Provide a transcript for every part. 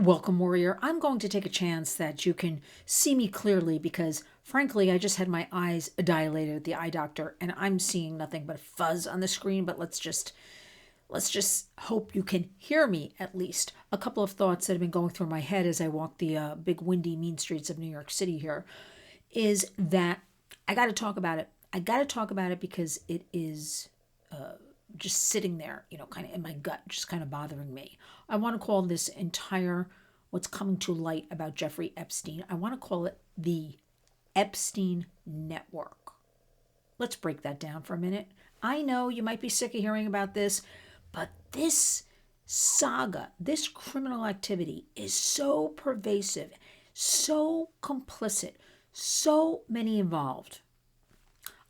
Welcome, warrior. I'm going to take a chance that you can see me clearly because, frankly, I just had my eyes dilated at the eye doctor and I'm seeing nothing but fuzz on the screen. But let's just hope you can hear me at least. A couple of thoughts that have been going through my head as I walk the big, windy, mean streets of New York City here is that I got to talk about it. I got to talk about it because it is just sitting there, kind of in my gut, just kind of bothering me. I want to call this entire what's coming to light about Jeffrey Epstein, I want to call it the Epstein Network. Let's break that down for a minute. I know you might be sick of hearing about this, but this saga, this criminal activity is so pervasive, so complicit, so many involved.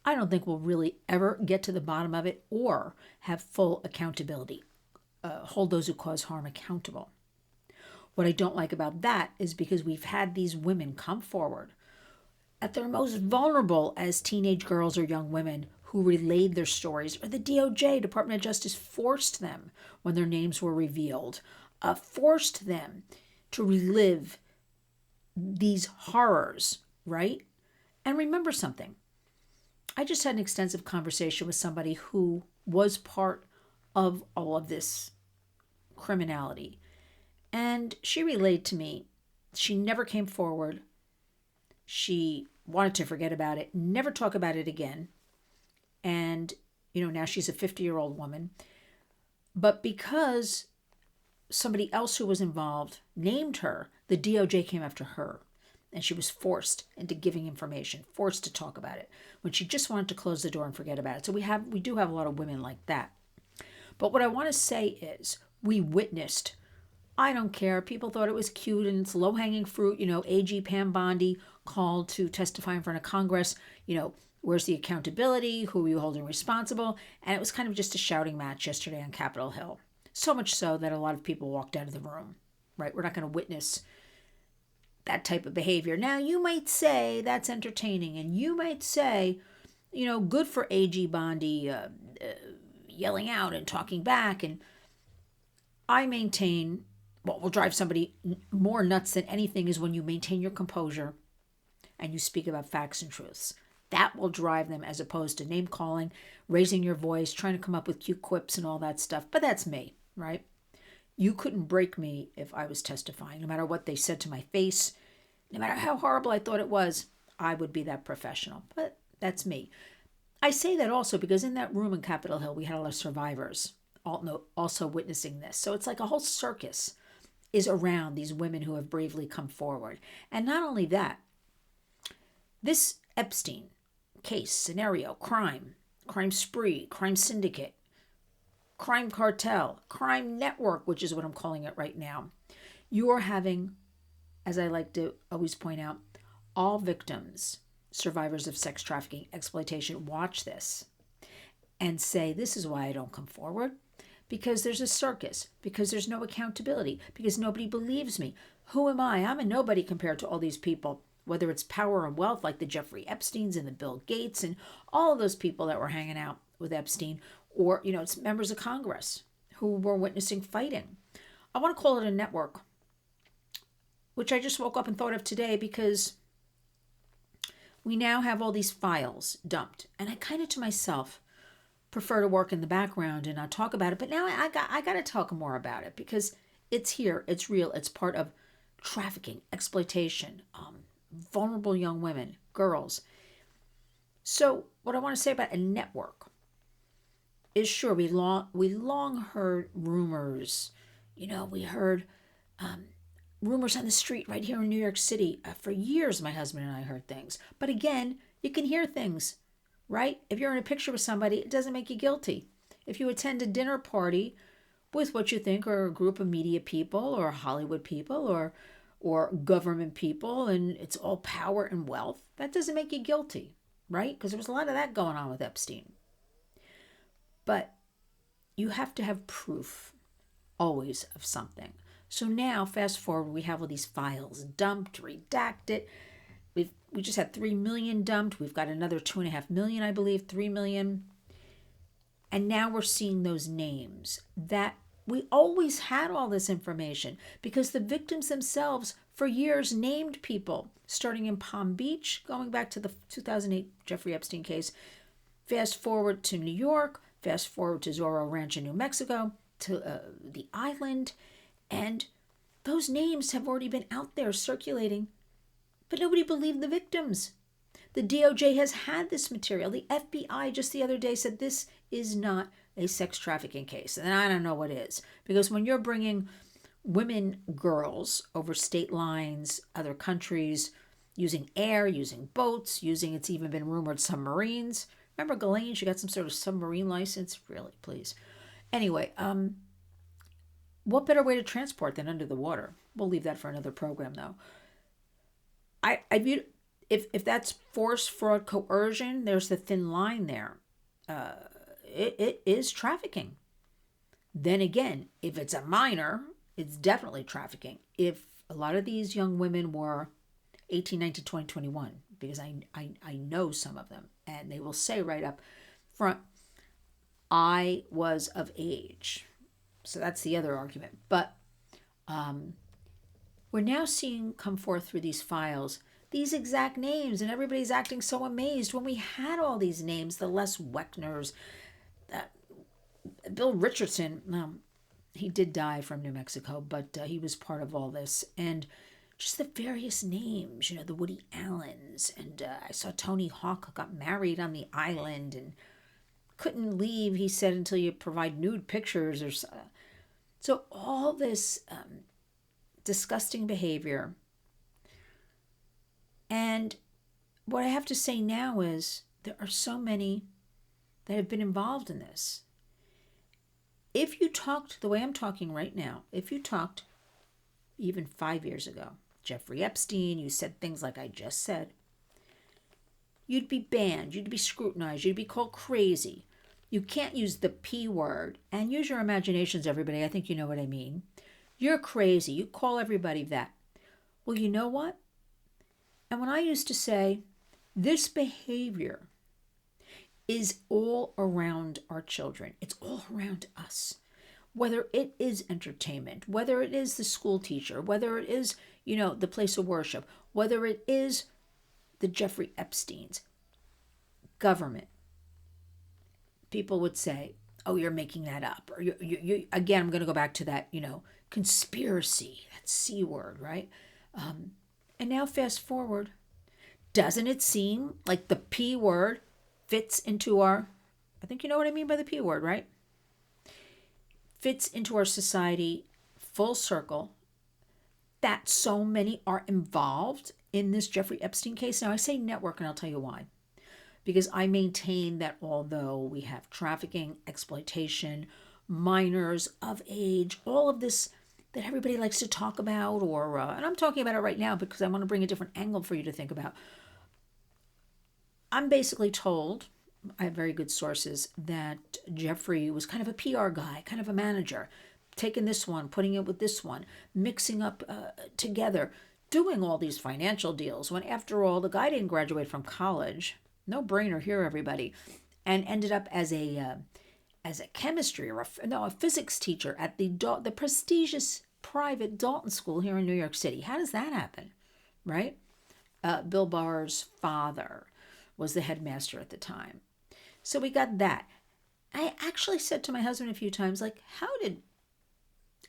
I don't think we'll really ever get to the bottom of it or have full accountability, hold those who cause harm accountable. What I don't like about that is because we've had these women come forward at their most vulnerable as teenage girls or young women who relayed their stories, or the DOJ, Department of Justice, forced them when their names were revealed, forced them to relive these horrors, right? And remember something. I just had an extensive conversation with somebody who was part of all of this criminality. And she relayed to me, she never came forward. She wanted to forget about it, never talk about it again. And, now she's a 50-year-old woman. But because somebody else who was involved named her, the DOJ came after her. And she was forced into giving information, forced to talk about it, when she just wanted to close the door and forget about it. So we do have a lot of women like that. But what I want to say is we witnessed, I don't care, people thought it was cute and it's low-hanging fruit, AG Pam Bondi called to testify in front of Congress, where's the accountability, who are you holding responsible? And it was kind of just a shouting match yesterday on Capitol Hill. So much so that a lot of people walked out of the room, right? We're not going to witness that type of behavior. Now, you might say that's entertaining, and you might say, good for AG Bondi yelling out and talking back. And I maintain what will drive somebody more nuts than anything is when you maintain your composure and you speak about facts and truths. That will drive them, as opposed to name calling, raising your voice, trying to come up with cute quips and all that stuff. But that's me, right? You couldn't break me if I was testifying. No matter what they said to my face, no matter how horrible I thought it was, I would be that professional. But that's me. I say that also because in that room in Capitol Hill, we had a lot of survivors also witnessing this. So it's like a whole circus is around these women who have bravely come forward. And not only that, this Epstein case, scenario, crime spree, crime syndicate, crime cartel, crime network, which is what I'm calling it right now. You are having, as I like to always point out, all victims, survivors of sex trafficking, exploitation, watch this and say, this is why I don't come forward. Because there's a circus, because there's no accountability, because nobody believes me. Who am I? I'm a nobody compared to all these people, whether it's power and wealth like the Jeffrey Epsteins and the Bill Gates and all of those people that were hanging out with Epstein, or, it's members of Congress who were witnessing fighting. I want to call it a network, which I just woke up and thought of today because we now have all these files dumped. And I kind of to myself prefer to work in the background and not talk about it. But now I got to talk more about it because it's here, it's real, it's part of trafficking, exploitation, vulnerable young women, girls. So what I want to say about a network is, sure, we long heard rumors. We heard rumors on the street right here in New York City. For years, my husband and I heard things. But again, you can hear things, right? If you're in a picture with somebody, it doesn't make you guilty. If you attend a dinner party with what you think are a group of media people or Hollywood people or government people, and it's all power and wealth, that doesn't make you guilty, right? Because there was a lot of that going on with Epstein. But you have to have proof always of something. So now, fast forward, we have all these files dumped, redacted. We just had 3 million dumped. We've got another 2.5 million, I believe, 3 million. And now we're seeing those names. That we always had all this information because the victims themselves for years named people, starting in Palm Beach, going back to the 2008 Jeffrey Epstein case, fast forward to New York, fast forward to Zorro Ranch in New Mexico, to the island, and those names have already been out there circulating, but nobody believed the victims. The DOJ has had this material. The FBI just the other day said this is not a sex trafficking case. And I don't know what is. Because when you're bringing women, girls over state lines, other countries, using air, using boats, using, it's even been rumored, submarines. Remember Ghislaine? She got some sort of submarine license. Really, please. Anyway, what better way to transport than under the water? We'll leave that for another program, though. I viewed, if that's force, fraud, coercion, there's the thin line there. It is trafficking. Then again, if it's a minor, it's definitely trafficking. If a lot of these young women were 18, 19, 20, 21, because I know some of them, and they will say right up front, I was of age. So that's the other argument. But we're now seeing come forth through these files these exact names, and everybody's acting so amazed when we had all these names, the Les Weckners, Bill Richardson. He did die from New Mexico, but he was part of all this. And just the various names, the Woody Allens. And I saw Tony Hawk got married on the island and couldn't leave, he said, until you provide nude pictures. So all this disgusting behavior. And what I have to say now is there are so many that have been involved in this. If you talked the way I'm talking right now, if you talked even 5 years ago, Jeffrey Epstein, you said things like I just said, you'd be banned, you'd be scrutinized, you'd be called crazy. You can't use the P word. And use your imaginations, everybody. I think you know what I mean. You're crazy. You call everybody that. Well, you know what? And when I used to say, this behavior is all around our children. It's all around us. Whether it is entertainment, whether it is the school teacher, whether it is, the place of worship, whether it is the Jeffrey Epsteins, government. People would say, oh, you're making that up. Or you again, I'm going to go back to that, conspiracy, that C word, right? And now fast forward, doesn't it seem like the P word fits into I think you know what I mean by the P word, right? Fits into our society full circle, that so many are involved in this Jeffrey Epstein case. Now I say network, and I'll tell you why. Because I maintain that although we have trafficking, exploitation, minors of age, all of this that everybody likes to talk about, and I'm talking about it right now because I want to bring a different angle for you to think about. I'm basically told, I have very good sources, that Jeffrey was kind of a PR guy, kind of a manager, taking this one, putting it with this one, mixing up together, doing all these financial deals, when after all, the guy didn't graduate from college. No brainer here, everybody, and ended up as a chemistry or a physics teacher at the prestigious private Dalton School here in New York City. How does that happen, right? Bill Barr's father was the headmaster at the time. So we got that. I actually said to my husband a few times, how did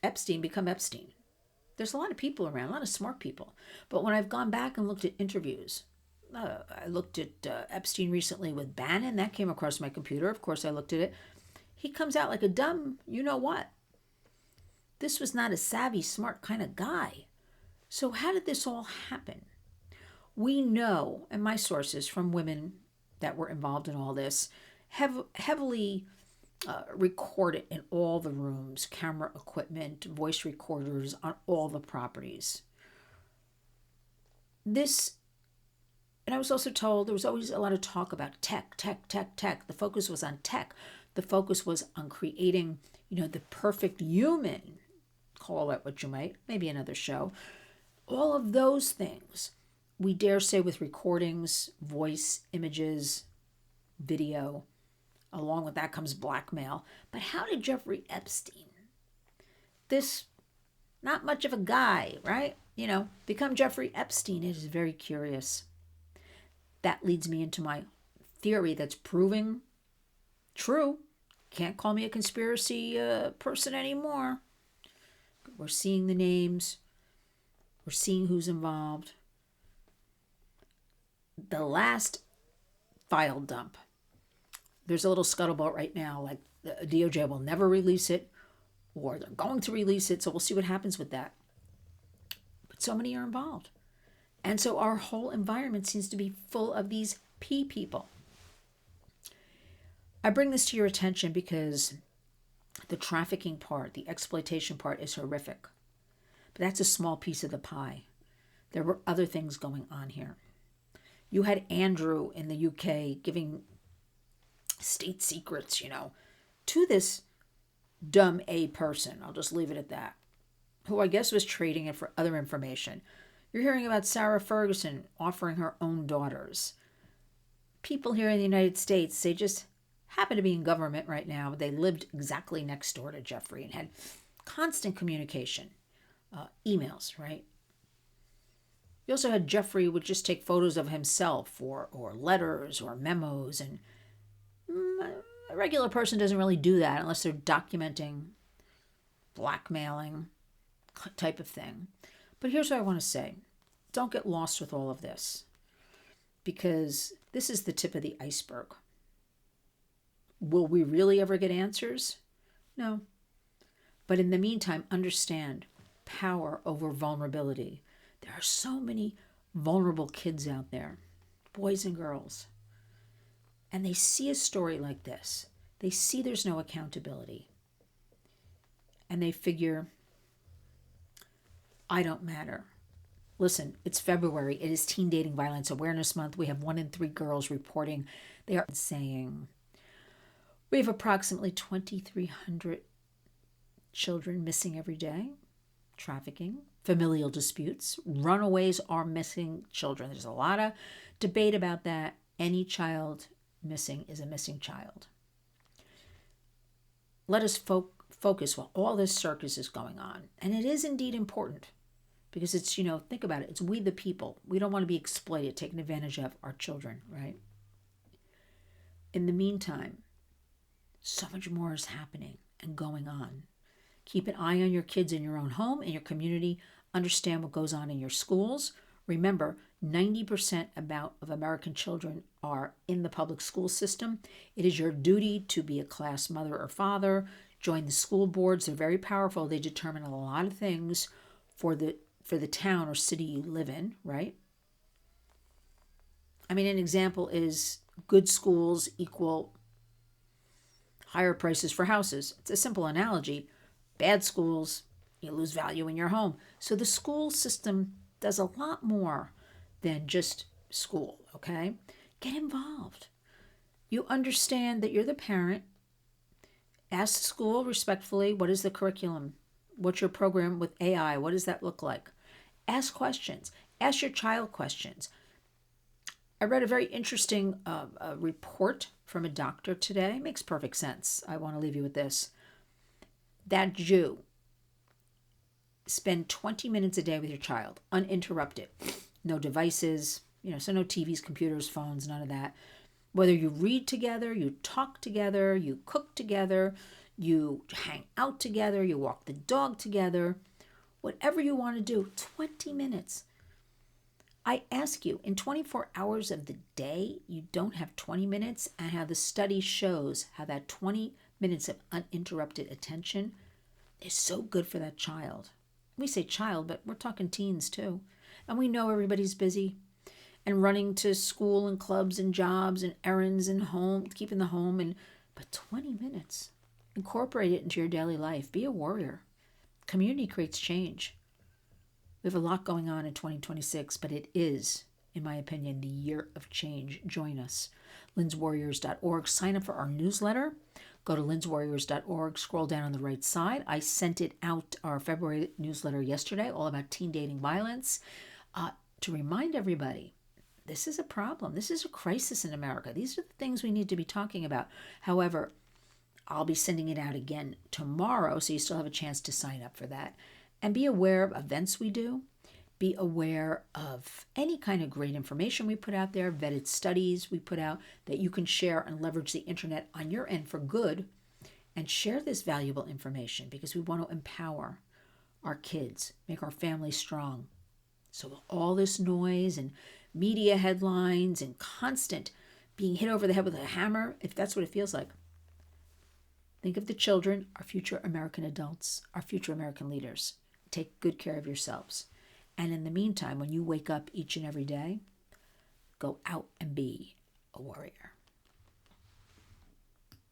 Epstein become Epstein? There's a lot of people around, a lot of smart people. But when I've gone back and looked at interviews, I looked at Epstein recently with Bannon. That came across my computer. Of course, I looked at it. He comes out like a dumb you-know-what. This was not a savvy, smart kind of guy. So how did this all happen? We know, and my sources from women that were involved in all this, have heavily recorded in all the rooms, camera equipment, voice recorders on all the properties. And I was also told there was always a lot of talk about tech. The focus was on tech. The focus was on creating, the perfect human. Call it what you might, maybe another show. All of those things, we dare say, with recordings, voice, images, video. Along with that comes blackmail. But how did Jeffrey Epstein this not much of a guy, right? Become Jeffrey Epstein. It is very curious. That leads me into my theory that's proving true. Can't call me a conspiracy person anymore. We're seeing the names. We're seeing who's involved. The last file dump. There's a little scuttlebutt right now, like the DOJ will never release it, or they're going to release it, so we'll see what happens with that. But so many are involved. And so our whole environment seems to be full of these people. I bring this to your attention because the trafficking part, the exploitation part is horrific. But that's a small piece of the pie. There were other things going on here. You had Andrew in the UK giving state secrets, to this dumb A person. I'll just leave it at that. Who I guess was trading it for other information. You're hearing about Sarah Ferguson offering her own daughters. People here in the United States, they just happen to be in government right now. They lived exactly next door to Jeffrey and had constant communication, emails, right? You also had Jeffrey would just take photos of himself or letters or memos, and a regular person doesn't really do that unless they're documenting blackmailing type of thing. But here's what I want to say. Don't get lost with all of this, because this is the tip of the iceberg. Will we really ever get answers? No. But in the meantime, understand power over vulnerability. There are so many vulnerable kids out there, boys and girls. And they see a story like this. They see there's no accountability. And they figure, I don't matter. Listen, it's February. It is Teen Dating Violence Awareness Month. We have 1 in 3 girls reporting. They are saying we have approximately 2,300 children missing every day. Trafficking, familial disputes, runaways are missing children. There's a lot of debate about that. Any child missing is a missing child. Let us focus while all this circus is going on. And it is indeed important because it's, think about it. It's we the people. We don't want to be exploited, taken advantage of, our children, right? In the meantime, so much more is happening and going on. Keep an eye on your kids in your own home, in your community. Understand what goes on in your schools. Remember, 90% of American children are in the public school system. It is your duty to be a class mother or father. Join the school boards. They're very powerful. They determine a lot of things for the town or city you live in, right? I mean, an example is good schools equal higher prices for houses. It's a simple analogy. Bad schools, you lose value in your home. So the school system does a lot more than just school, okay? Get involved. You understand that you're the parent. Ask the school respectfully, what is the curriculum? What's your program with AI? What does that look like? Ask questions. Ask your child questions. I read a very interesting report from a doctor today. It makes perfect sense. I want to leave you with this. That Jew, spend 20 minutes a day with your child, uninterrupted. No devices, so no TVs, computers, phones, none of that. Whether you read together, you talk together, you cook together, you hang out together, you walk the dog together, whatever you want to do, 20 minutes. I ask you, in 24 hours of the day, you don't have 20 minutes, and how the study shows how that 20 minutes of uninterrupted attention is so good for that child. We say child, but we're talking teens too. And we know everybody's busy and running to school and clubs and jobs and errands and home, keeping the home. But 20 minutes, incorporate it into your daily life. Be a warrior. Community creates change. We have a lot going on in 2026, but it is, in my opinion, the year of change. Join us. LynnsWarriors.org. Sign up for our newsletter. Go to LynnsWarriors.org. Scroll down on the right side. I sent it out, our February newsletter yesterday, all about teen dating violence, to remind everybody, this is a problem. This is a crisis in America. These are the things we need to be talking about. However, I'll be sending it out again tomorrow, so you still have a chance to sign up for that. And be aware of events we do. Be aware of any kind of great information we put out there, vetted studies we put out that you can share and leverage the internet on your end for good. And share this valuable information because we want to empower our kids, make our families strong. So all this noise and media headlines and constant being hit over the head with a hammer, if that's what it feels like, think of the children, our future American adults, our future American leaders. Take good care of yourselves. And in the meantime, when you wake up each and every day, go out and be a warrior.